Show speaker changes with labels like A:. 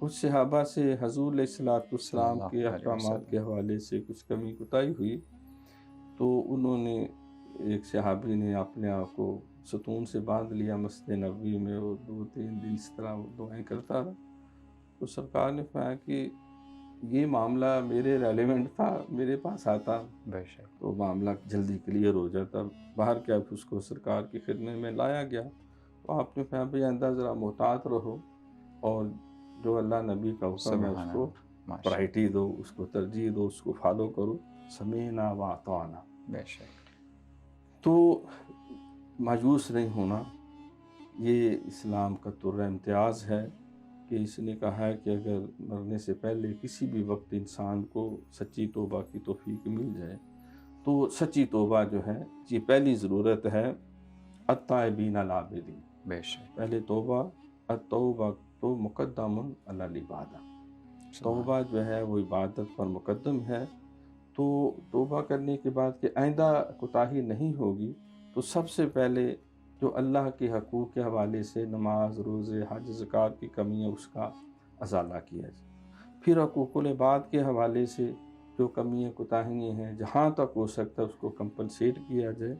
A: کچھ صحابہ سے حضور علیہ الصلوۃ
B: صلی
A: والسلام
B: اللہ
A: کے
B: علیہ
A: احکامات کے
B: وسلم۔
A: حوالے سے کچھ کمی کوتاہی ہوئی، تو انہوں نے، ایک صحابی نے اپنے آپ کو ستون سے باندھ لیا مسجد نبوی میں، اور 2-3 دن اس طرح وہ دعائیں کرتا رہا۔ تو سرکار نے فرمایا کہ یہ معاملہ میرے ریلیونٹ تھا، میرے پاس آتا
B: بے شک۔
A: تو معاملہ جلدی کلیئر ہو جاتا۔ باہر کیا اس کو سرکار کی خدمت میں لایا گیا، تو آپ نے فرمایا بھئی آئندہ ذرا محتاط رہو، اور جو اللہ نبی کا حکم ہے اس
B: سبحان
A: کو
B: اللہ، ماشاء
A: پرائرٹی دو، اس کو ترجیح دو، اس کو فالو کرو، سمیعنا و اطعنا۔
B: اللہ، بے شک۔
A: تو مایوس نہیں ہونا، یہ اسلام کا طرز امتیاز ہے کہ اس نے کہا ہے کہ اگر مرنے سے پہلے کسی بھی وقت انسان کو سچی توبہ کی توفیق مل جائے، تو سچی توبہ جو ہے یہ پہلی ضرورت ہے، التائبین العابدین۔
B: بے شک۔
A: پہلے توبہ، التوبہ تو مقدم علی العبادہ،
B: سبحان
A: توبہ جو ہے وہ عبادت پر مقدم ہے۔ تو توبہ کرنے کے بعد کہ آئندہ کوتاہی نہیں ہوگی، تو سب سے پہلے جو اللہ کے حقوق کے حوالے سے نماز، روزے، حج، زکوٰۃ کی کمی ہے اس کا ازالہ کیا جائے۔ پھر حقوق العباد کے حوالے سے جو کمیاں کوتاہیاں ہیں جہاں تک ہو سکتا ہے اس کو کمپنسیٹ کیا جائے۔